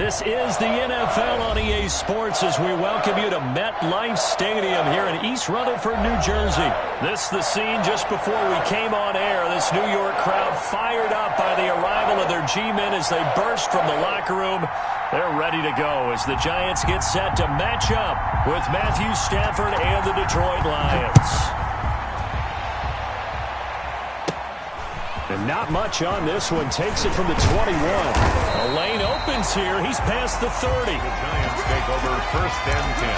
This is the NFL on EA Sports as we welcome you to MetLife Stadium here in East Rutherford, New Jersey. This is the scene just before we came on air. This New York crowd fired up by the arrival of their G-men as they burst from the locker room. They're ready to go as the Giants get set to match up with Matthew Stafford and the Detroit Lions. And not much on this one. Takes it from the 21. A lane opens here. He's past the 30. The Giants take over first and 10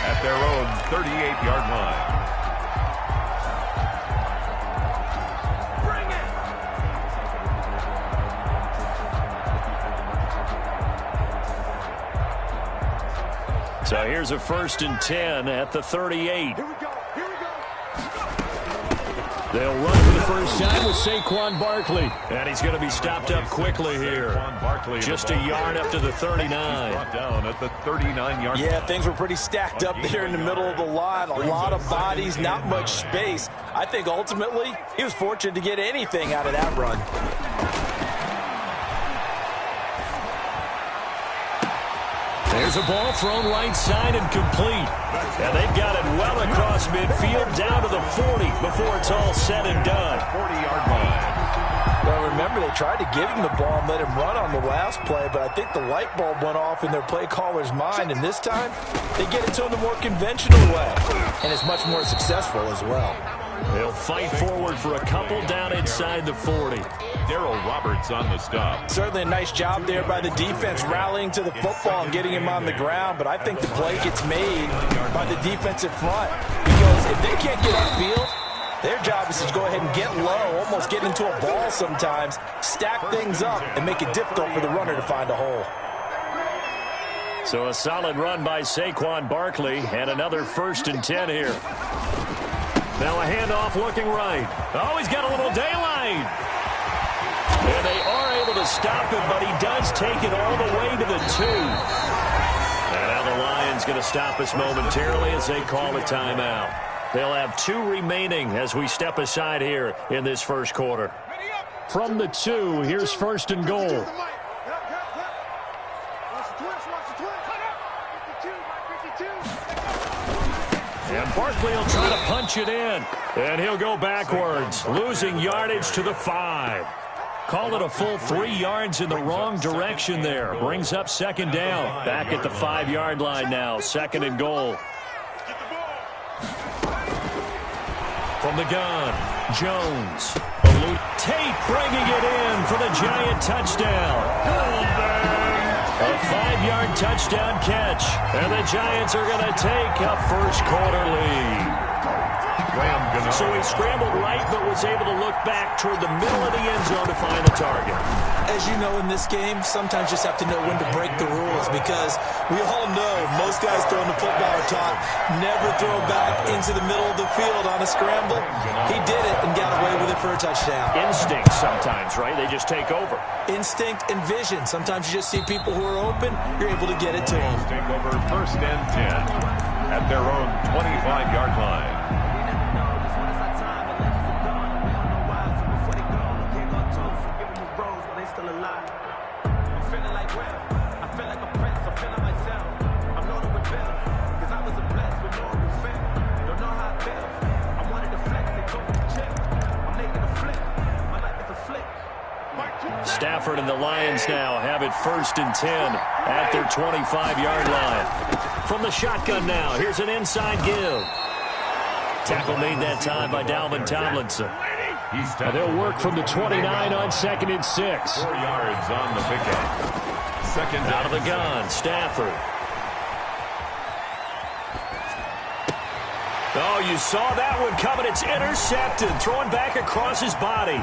at their own 38-yard line. So here's a first and 10 at the 38. Here we go. They'll run for the first time with Saquon Barkley. And he's going to be stopped up quickly here. Just a yard up to the 39. Brought down at the 39-yard line. Yeah, things were pretty stacked up there in the middle of the line. A lot of bodies, not much space. I think ultimately he was fortunate to get anything out of that run. There's a ball thrown right side and complete. And they've got it well across midfield down to the 40 before it's all said and done. 40-yard line. Well, remember, they tried to give him the ball and let him run on the last play, but I think the light bulb went off in their play caller's mind, and this time they get it to him the more conventional way, and it's much more successful as well. They'll fight forward for a couple down inside the 40. Darryl Roberts on the stop. Certainly a nice job there by the defense rallying to the football and getting him on the ground, but I think the play gets made by the defensive front because if they can't get upfield, their job is to go ahead and get low, almost get into a ball sometimes, stack things up, and make it difficult for the runner to find a hole. So a solid run by Saquon Barkley and another first and 10 here. Now a handoff looking right. Oh, he's got a little daylight. And they are able to stop him, but he does take it all the way to the 2. And now the Lions going to stop us momentarily as they call a timeout. They'll have 2 remaining as we step aside here in this first quarter. From the 2, here's first and goal. And Barkley will try to punch it in. And he'll go backwards, losing yardage to the 5. Call it a full 3 yards in the wrong direction there. Brings up second down. Back at the 5-yard line now. Second and goal. From the gun, Jones. Tate bringing it in for the Giant touchdown. A 5-yard touchdown catch. And the Giants are going to take a first quarter lead. So he scrambled right, but was able to look back toward the middle of the end zone to find the target. As you know, in this game, sometimes you just have to know when to break the rules because we all know most guys throwing the football are taught never throw back into the middle of the field on a scramble. He did it and got away with it for a touchdown. Instinct sometimes, right? They just take over. Instinct and vision. Sometimes you just see people who are open, you're able to get it to them. Take over first and 10 at their own 25-yard line. Stafford and the Lions now have it first and 10 at their 25-yard line. From the shotgun now, here's an inside give. Tackle made that time by Dalvin Tomlinson. They'll work from the 29 on second and 6. 4 yards on the pickup. Second out of the gun, Stafford. Oh, you saw that one coming. It's intercepted, throwing back across his body.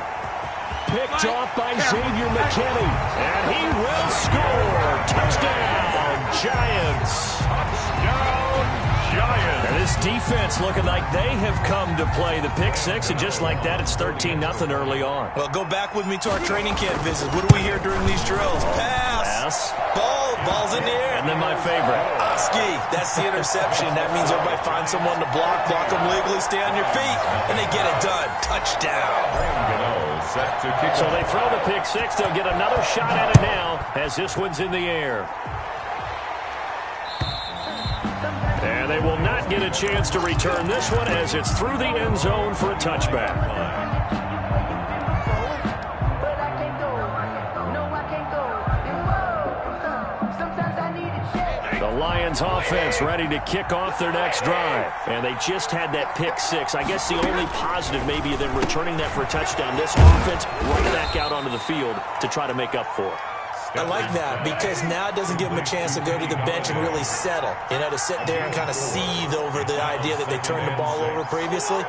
Picked off by Xavier McKinney. And he will score. Touchdown, Giants. Touchdown, Giants. And this defense looking like they have come to play the pick six. And just like that, it's 13-0 early on. Well, go back with me to our training camp visit. What do we hear during these drills? Pass. Pass. Ball. Ball's in the air. And then my favorite. Ski, that's the interception. That means everybody finds someone to block them legally, stay on your feet, and they get it done. Touchdown. So they throw the pick six. They'll get another shot at it now as this one's in the air. And they will not get a chance to return this one as it's through the end zone for a touchback. The Lions offense ready to kick off their next drive. And they just had that pick six. I guess the only positive maybe of them returning that for a touchdown. This offense right back out onto the field to try to make up for it. I like that because now it doesn't give them a chance to go to the bench and really settle. You know, to sit there and kind of seethe over the idea that they turned the ball over previously.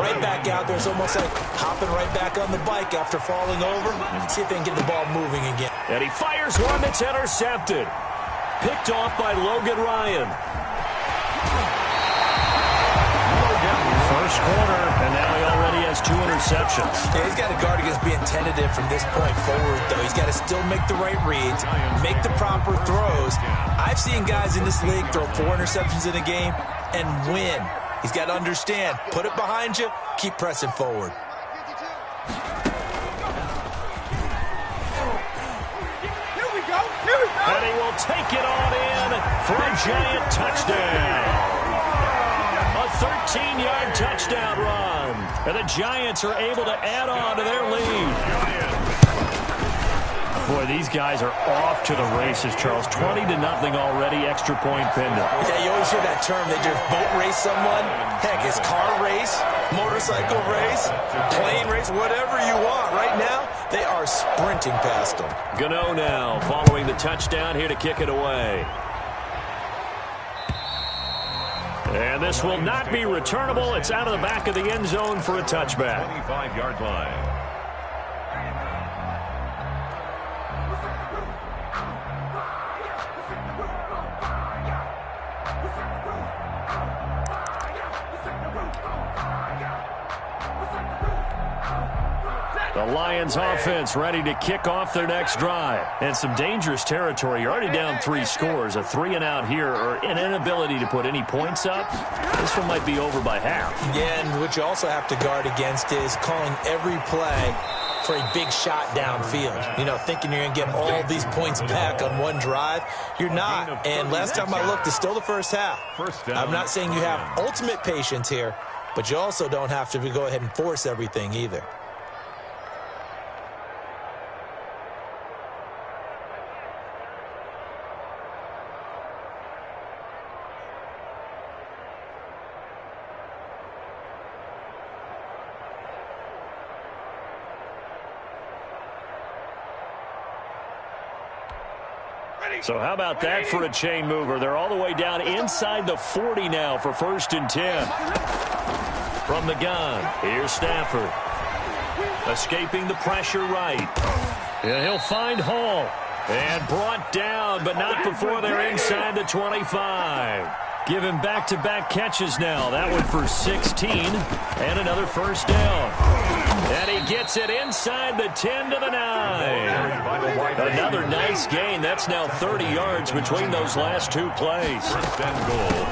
Right back out there. It's almost like hopping right back on the bike after falling over. See if they can get the ball moving again. And he fires one that's intercepted. Picked off by Logan Ryan. First quarter, and now he already has 2 interceptions. Yeah, he's got to guard against being tentative from this point forward, though. He's got to still make the right reads, make the proper throws. I've seen guys in this league throw 4 interceptions in a game and win. He's got to understand, put it behind you, keep pressing forward. And he will take it on in for a giant touchdown. A 13-yard touchdown run. And the Giants are able to add on to their lead. Boy, these guys are off to the races, Charles. 20-0 already, extra point pending. Yeah, you always hear that term. They just boat race someone. Heck, it's car race, motorcycle race, plane race, whatever you want. Right now, they are sprinting past them. Gano now following the touchdown here to kick it away. And this will not be returnable. It's out of the back of the end zone for a touchback. 25-yard line. The Lions offense ready to kick off their next drive. And some dangerous territory. You're already down 3 scores. A 3-and-out here or an inability to put any points up. This one might be over by half. Yeah, and what you also have to guard against is calling every play for a big shot downfield. You know, thinking you're going to get all these points back on one drive. You're not. And last time I looked, it's still the first half. I'm not saying you have ultimate patience here, but you also don't have to go ahead and force everything either. So how about that for a chain mover? They're all the way down inside the 40 now for 1st and 10. From the gun, here's Stafford. Escaping the pressure right. And he'll find Hall. And brought down, but not before they're inside the 25. Give him back-to-back catches now. That one for 16 and another first down. And he gets it inside the 10 to the 9. Another nice gain. That's now 30 yards between those last 2 plays. Oh,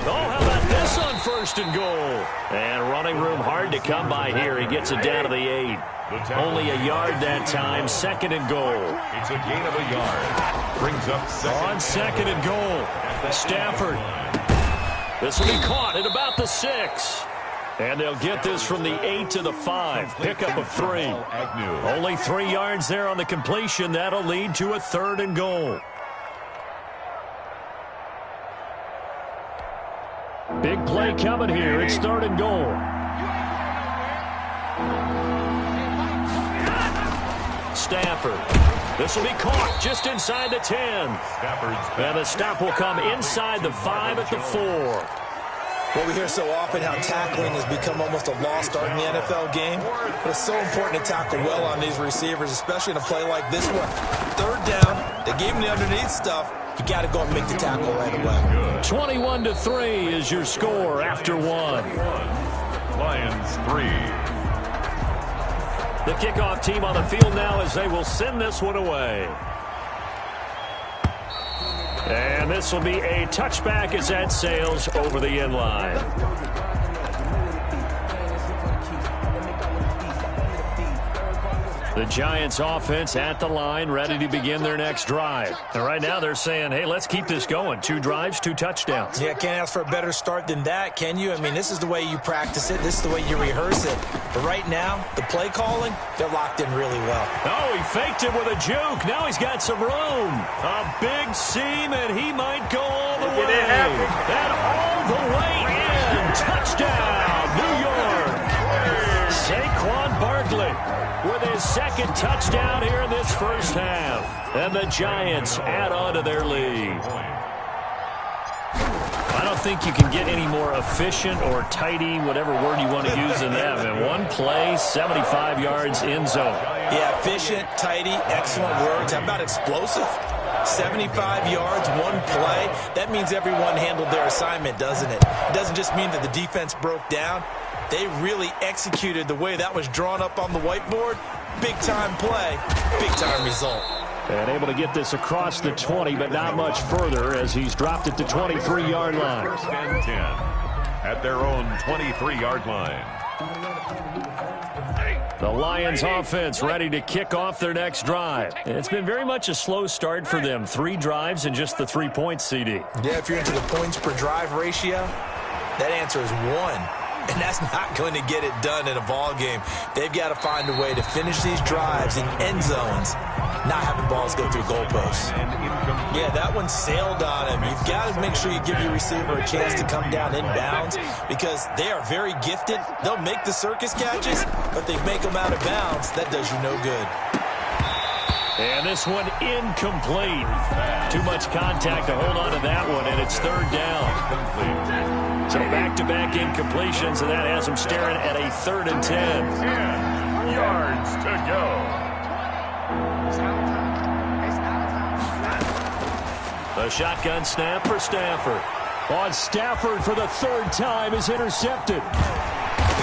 how about this on 1st and goal? And running room hard to come by here. He gets it down to the 8. Only a yard that time. 2nd and goal. It's a gain of a yard. Brings up on 2nd and goal. Stafford. This will be caught at about the 6. And they'll get this from the 8 to the 5. Pickup of 3. Only 3 yards there on the completion. That'll lead to a 3rd and goal. Big play coming here. It's 3rd and goal. Stafford. This will be caught just inside the 10. And the stop will come inside the 5 at the 4. Well, we hear so often how tackling has become almost a lost art in the NFL game. But it's so important to tackle well on these receivers, especially in a play like this one. 3rd down, they gave him the underneath stuff. You got to go and make the tackle right away. 21-3 is your score after 1. Lions 3. The kickoff team on the field now as they will send this one away. And this will be a touchback as that sails over the end line. The Giants offense at the line, ready to begin their next drive. And right now they're saying, hey, let's keep this going. 2 drives, 2 touchdowns. Yeah, can't ask for a better start than that, can you? I mean, this is the way you practice it. This is the way you rehearse it. But right now, the play calling, they're locked in really well. Oh, he faked it with a juke. Now he's got some room. A big seam, and he might go all the way. And all the way in. Touchdown, New York. Saquon Barkley with his second touchdown here in this first half. And the Giants add on to their lead. I don't think you can get any more efficient or tidy, whatever word you want to use in that. And one play, 75 yards in zone. Yeah, efficient, tidy, excellent words. How about explosive? 75 yards, one play. That means everyone handled their assignment, doesn't it? It doesn't just mean that the defense broke down. They really executed the way that was drawn up on the whiteboard. Big-time play, big-time result. And able to get this across the 20, but not much further as he's dropped it to 23-yard line. First and 10 at their own 23-yard line. The Lions offense ready to kick off their next drive. It's been very much a slow start for them. 3 drives and just the 3 points, CD. Yeah, if you're into the points per drive ratio, that answer is 1. And that's not going to get it done in a ball game. They've got to find a way to finish these drives in end zones, not having balls go through goalposts. Yeah, that one sailed on him. You've got to make sure you give your receiver a chance to come down inbounds because they are very gifted. They'll make the circus catches, but they make them out of bounds. That does you no good. And this one incomplete. Too much contact to hold on to that one, and it's 3rd down. So back-to-back incompletions, and that has them staring at a 3rd and 10. 10 yards to go. The shotgun snap for Stafford. On Stafford for the 3rd time is intercepted.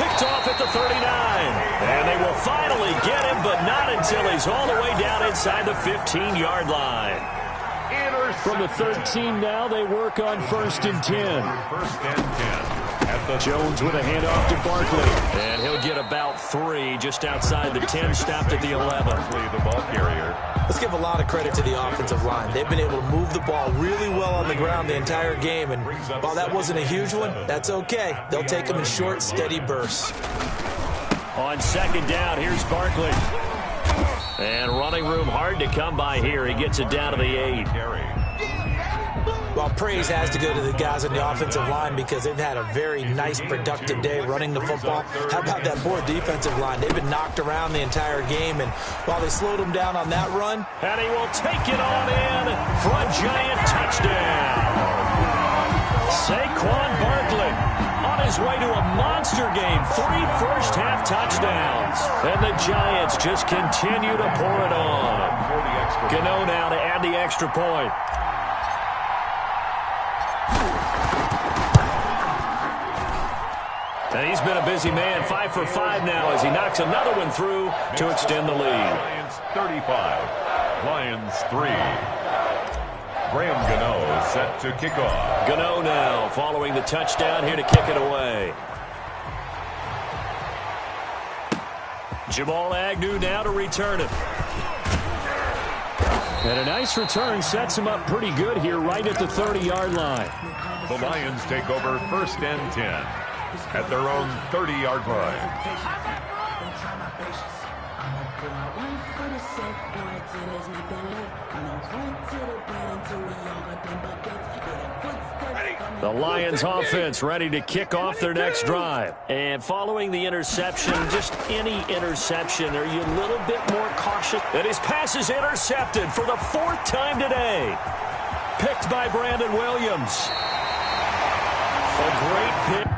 Picked off at the 39. And they will finally get him, but not until he's all the way down inside the 15-yard line. From the 13 now, they work on 1st and 10. First and 10. Jones with a handoff to Barkley. And he'll get about 3 just outside the 10, stopped at the 11. The ball carrier. Let's give a lot of credit to the offensive line. They've been able to move the ball really well on the ground the entire game. And while that wasn't a huge one, that's okay. They'll take them in short, steady bursts. On 2nd down, here's Barkley. And running room hard to come by here. He gets it down to the 8. Well, praise has to go to the guys on the offensive line because they've had a very nice, productive day running the football. How about that poor defensive line? They've been knocked around the entire game, and while they slowed them down on that run. And he will take it on in for a giant touchdown. Saquon Barkley on his way to a monster game. 3 first-half touchdowns. And the Giants just continue to pour it on. Gano now to add the extra point. And he's been a busy man, 5 for 5 now as he knocks another one through to extend the lead. Lions 35, Lions 3. Graham Gano set to kick off. Gano now following the touchdown here to kick it away. Jamal Agnew now to return it. And a nice return sets him up pretty good here right at the 30-yard line. The Lions take over 1st and 10 at their own 30-yard line. The Lions offense ready to kick off their next drive. And following the interception, just any interception, are you a little bit more cautious? And his pass is intercepted for the 4th time today. Picked by Brandon Williams. A great pick.